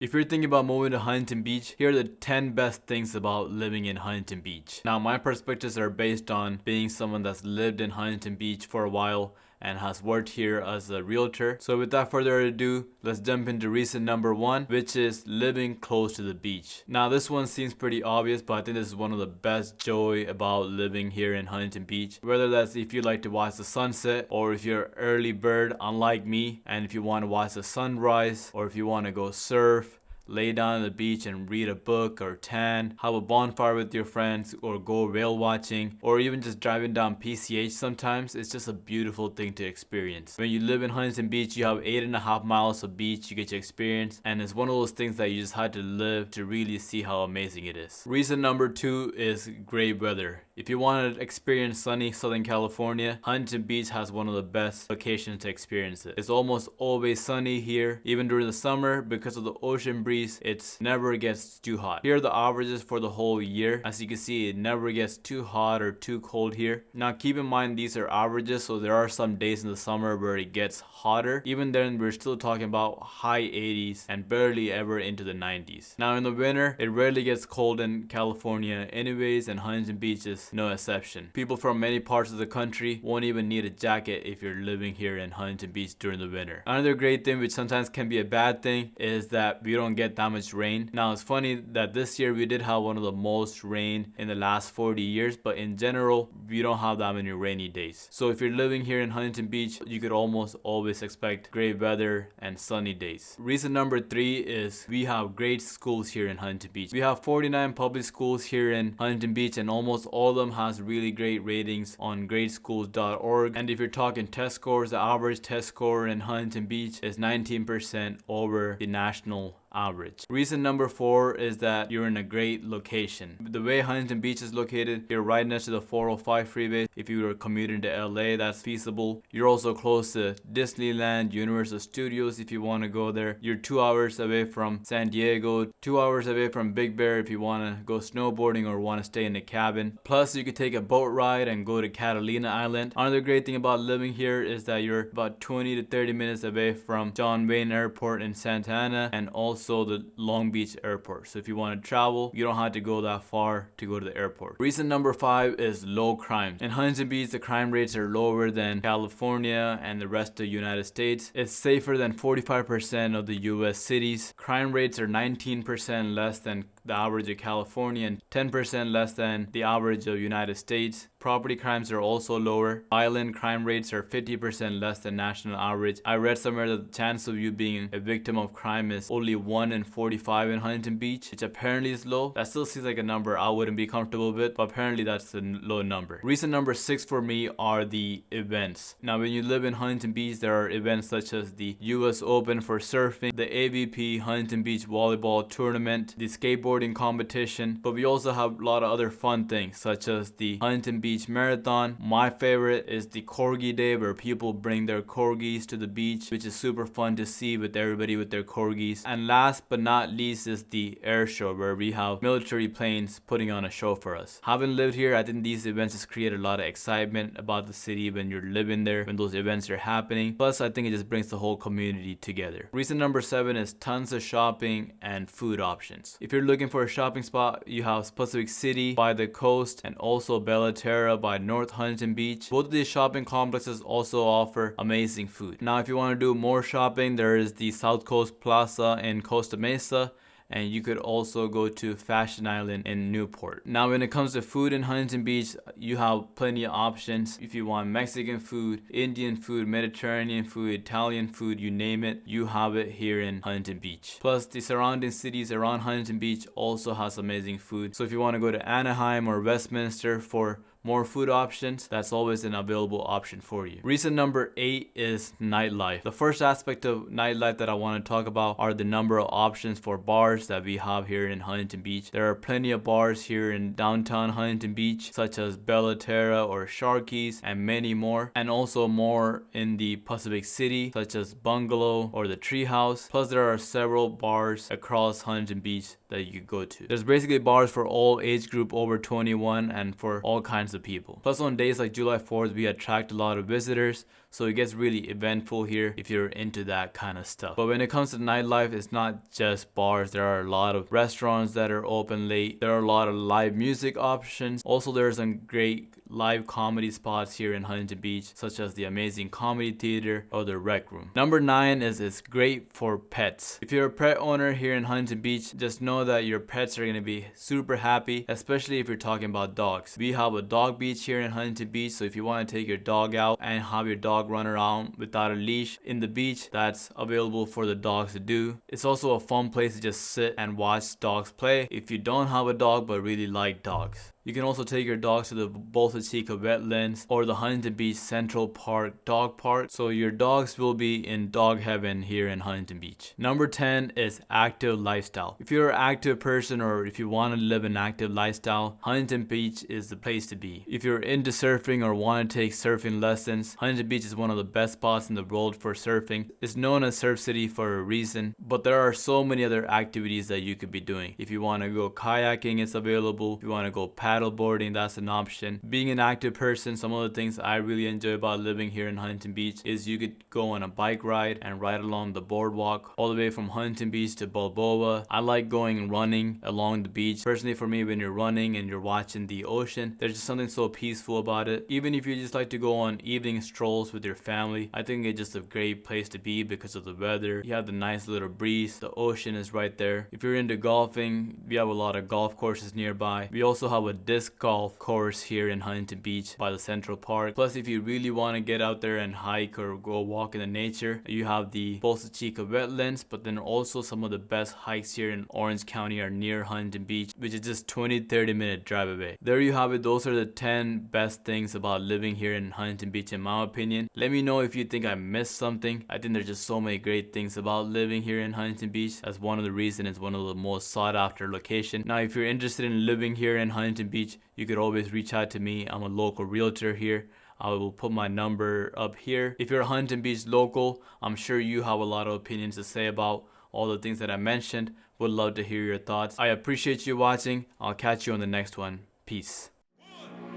If you're thinking about moving to Huntington Beach, here are the 10 best things about living in Huntington Beach. Now, my perspectives are based on being someone that's lived in Huntington Beach for a while and has worked here as a realtor. So without further ado, let's jump into reason number 1, which is living close to the beach. Now, this one seems pretty obvious, but I think this is one of the best joy about living here in Huntington Beach. Whether that's if you like to watch the sunset, or if you're an early bird unlike me, and if you want to watch the sunrise, or if you want to go surf, lay down on the beach and read a book or tan, have a bonfire with your friends, or go whale watching, or even just driving down PCH sometimes. It's just a beautiful thing to experience. When you live in Huntington Beach, you have 8.5 miles of beach you get to experience, and it's one of those things that you just had to live to really see how amazing it is. Reason number 2 is great weather. If you want to experience sunny Southern California, Huntington Beach has one of the best locations to experience it. It's almost always sunny here, even during the summer. Because of the ocean breeze, it never gets too hot. Here are the averages for the whole year. As you can see, it never gets too hot or too cold here. Now keep in mind these are averages, so there are some days in the summer where it gets hotter. Even then, we're still talking about high 80s and barely ever into the 90s. Now in the winter, it rarely gets cold in California anyways, and Huntington Beach is no exception. People from many parts of the country won't even need a jacket if you're living here in Huntington Beach during the winter. Another great thing, which sometimes can be a bad thing, is that we don't get that much rain. Now it's funny that this year we did have one of the most rain in the last 40 years, but in general we don't have that many rainy days. So if you're living here in Huntington Beach, you could almost always expect great weather and sunny days. Reason number 3 is we have great schools here in Huntington Beach. We have 49 public schools here in Huntington Beach, and almost all of them has really great ratings on gradeschools.org. And if you're talking test scores, the average test score in Huntington Beach is 19% over the national average. Reason number 4 is that you're in a great location. The way Huntington Beach is located, you're right next to the 405 freeway. If you were commuting to LA, that's feasible. You're also close to Disneyland, Universal Studios if you want to go there. You're 2 hours away from San Diego, 2 hours away from Big Bear if you want to go snowboarding or want to stay in a cabin. Plus you could take a boat ride and go to Catalina Island. Another great thing about living here is that you're about 20 to 30 minutes away from John Wayne Airport in Santa Ana, and also the Long Beach Airport. So if you want to travel, you don't have to go that far to go to the airport. Reason number 5 is low crime. In Huntington Beach, the crime rates are lower than California and the rest of the United States. It's safer than 45% of the US cities. Crime rates are 19% less than the average of California and 10% less than the average of United States. Property crimes are also lower. Violent crime rates are 50% less than national average. I read somewhere that the chance of you being a victim of crime is only 1 in 45 in Huntington Beach, which apparently is low. That still seems like a number I wouldn't be comfortable with, but apparently that's a low number. Reason number 6 for me are the events. Now when you live in Huntington Beach, there are events such as the US Open for surfing, the AVP Huntington Beach Volleyball Tournament, the skateboarding competition, but we also have a lot of other fun things such as the Huntington Beach Marathon. My favorite is the Corgi Day, where people bring their corgis to the beach, which is super fun to see with everybody with their corgis. And last but not least is the air show, where we have military planes putting on a show for us. Having lived here, I think these events just create a lot of excitement about the city when you're living there, when those events are happening. Plus, I think it just brings the whole community together. Reason number 7 is tons of shopping and food options. If you're looking for a shopping spot, you have Pacific City by the coast and also Bellaterra by North Huntington Beach. Both of these shopping complexes also offer amazing food. Now if you want to do more shopping, there is the South Coast Plaza in Costa Mesa, and you could also go to Fashion Island in Newport. Now when it comes to food in Huntington Beach, you have plenty of options. If you want Mexican food, Indian food, Mediterranean food, Italian food, you name it, you have it here in Huntington Beach. Plus the surrounding cities around Huntington Beach also has amazing food. So if you want to go to Anaheim or Westminster for more food options, that's always an available option for you. Reason number 8 is nightlife. The first aspect of nightlife that I want to talk about are the number of options for bars that we have here in Huntington Beach. There are plenty of bars here in downtown Huntington Beach, such as Bellaterra or Sharky's and many more, and also more in the Pacific City, such as Bungalow or the Treehouse. Plus there are several bars across Huntington Beach that you could go to. There's basically bars for all age group over 21 and for all kinds kinds of people. Plus on days like July 4th, we attract a lot of visitors, so it gets really eventful here if you're into that kind of stuff. But when it comes to nightlife, it's not just bars. There are a lot of restaurants that are open late. There are a lot of live music options. Also, there are some great live comedy spots here in Huntington Beach, such as the Amazing Comedy Theater or the Rec Room. Number 9 is it's great for pets. If you're a pet owner here in Huntington Beach, just know that your pets are going to be super happy, especially if you're talking about dogs. We have a dog beach here in Huntington Beach, so if you want to take your dog out and have your dog run around without a leash in the beach, that's available for the dogs to do. It's also a fun place to just sit and watch dogs play if you don't have a dog but really like dogs. You can also take your dogs to the Bolsa Chica wetlands or the Huntington Beach Central Park dog park, so your dogs will be in dog heaven here in Huntington Beach. Number 10 is active lifestyle. If you're an active person or if you want to live an active lifestyle, Huntington Beach is the place to be. If you're into surfing or want to take surfing lessons, Huntington Beach is one of the best spots in the world for surfing. It's known as Surf City for a reason, but there are so many other activities that you could be doing. If you want to go kayaking, it's available. If you want to go paddleboarding, that's an option. Being an active person, some of the things I really enjoy about living here in Huntington Beach is you could go on a bike ride and ride along the boardwalk all the way from Huntington Beach to Balboa. I like going and running along the beach. Personally, for me, when you're running and you're watching the ocean, there's just something so peaceful about it. Even if you just like to go on evening strolls with your family, I think it's just a great place to be because of the weather. You have the nice little breeze. The ocean is right there. If you're into golfing, we have a lot of golf courses nearby. We also have a disc golf course here in Huntington Beach by the Central Park. Plus, if you really want to get out there and hike or go walk in the nature, you have the Bolsa Chica wetlands, but then also some of the best hikes here in Orange County are near Huntington Beach, which is just 20-30 minute drive away. There you have it. Those are the 10 best things about living here in Huntington Beach in my opinion. Let me know if you think I missed something. I think there's just so many great things about living here in Huntington Beach. That's one of the reasons it's one of the most sought after locations. Now, if you're interested in living here in Huntington Beach, you could always reach out to me. I'm a local realtor here. I will put my number up here. If you're a Huntington Beach local, I'm sure you have a lot of opinions to say about all the things that I mentioned. Would love to hear your thoughts. I appreciate you watching. I'll catch you on the next one. Peace.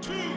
1, 2